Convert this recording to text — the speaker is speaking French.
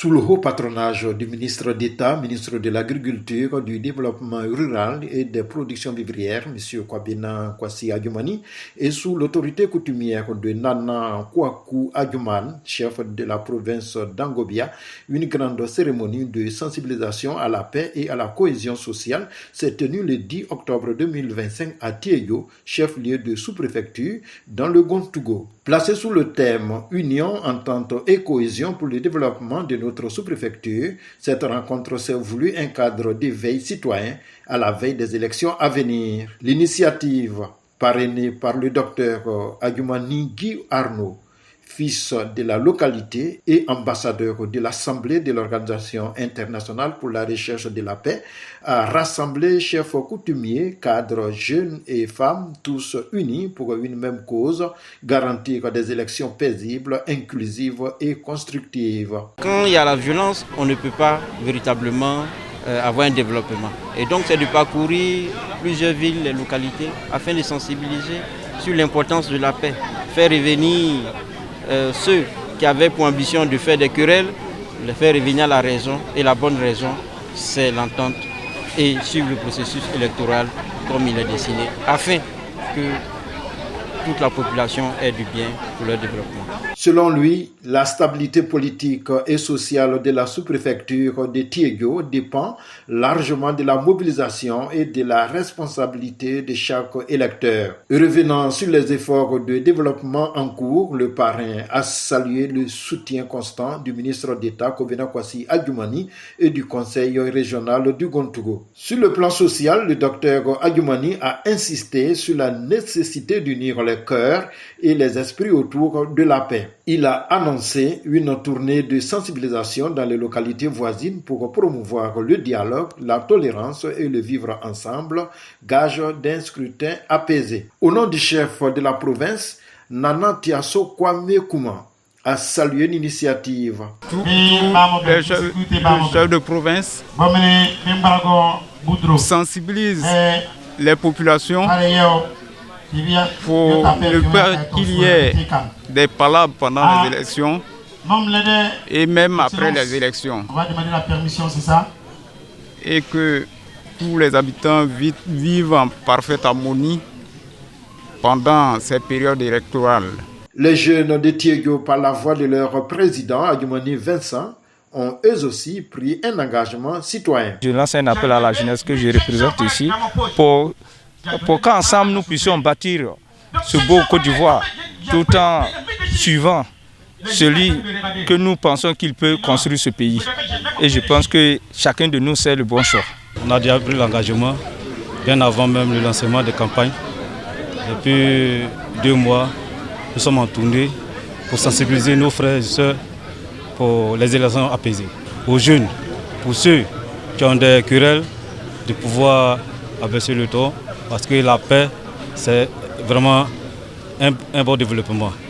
Sous le haut patronage du ministre d'État, ministre de l'Agriculture, du Développement rural et des productions vivrières, M. Kwabena Kwasi Adjumani, et sous l'autorité coutumière de Nana Kwaku Adjuman, chef de la province d'Angobia, une grande cérémonie de sensibilisation à la paix et à la cohésion sociale s'est tenue le 10 octobre 2025 à Tieyo, chef-lieu de sous-préfecture, dans le Gontougo. Placé sous le thème « Union, entente et cohésion pour le développement de notre sous-préfecture », cette rencontre s'est voulue un cadre d'éveil citoyen à la veille des élections à venir. L'initiative, parrainée par le docteur Adjumani Guy Arnaud, fils de la localité et ambassadeur de l'Assemblée de l'Organisation internationale pour la recherche de la paix, a rassemblé chefs coutumiers, cadres, jeunes et femmes, tous unis pour une même cause, garantir des élections paisibles, inclusives et constructives. Quand il y a la violence, on ne peut pas véritablement avoir un développement. Et donc c'est de parcourir plusieurs villes et localités afin de sensibiliser sur l'importance de la paix, faire revenir ceux qui avaient pour ambition de faire des querelles, les faire revenir à la raison. Et la bonne raison, c'est l'entente et suivre le processus électoral comme il est dessiné, afin que toute la population ait du bien pour leur développement. Selon lui, la stabilité politique et sociale de la sous-préfecture de Tieyo dépend largement de la mobilisation et de la responsabilité de chaque électeur. Revenant sur les efforts de développement en cours, le parrain a salué le soutien constant du ministre d'État Kwabena Kwasi Adjumani et du conseil régional du Gontougo. Sur le plan social, le docteur Adjumani a insisté sur la nécessité d'unir les cœurs et les esprits autour de la paix. Il a annoncé une tournée de sensibilisation dans les localités voisines pour promouvoir le dialogue, la tolérance et le vivre ensemble, gage d'un scrutin apaisé. Au nom du chef de la province, Nana Tiasso Kwame Kouma a salué l'initiative. Tous les chefs de province sensibilisent les populations pour ne pas qu'il y ait des palabres pendant les élections et même après les élections. Et que tous les habitants vivent en parfaite harmonie pendant ces périodes électorales. Les jeunes de Tieyo, par la voix de leur président, Adjumani Vincent, ont eux aussi pris un engagement citoyen. Je lance un appel à la jeunesse que je représente ici pour qu'ensemble nous puissions bâtir ce beau Côte d'Ivoire tout en suivant celui que nous pensons qu'il peut construire ce pays. Et je pense que chacun de nous sait le bon choix. On a déjà pris l'engagement bien avant même le lancement des campagnes. Depuis 2 mois, nous sommes en tournée pour sensibiliser nos frères et sœurs pour les élections apaisées. Aux jeunes, pour ceux qui ont des querelles, de pouvoir abaisser le ton. Parce que la paix, c'est vraiment un bon développement.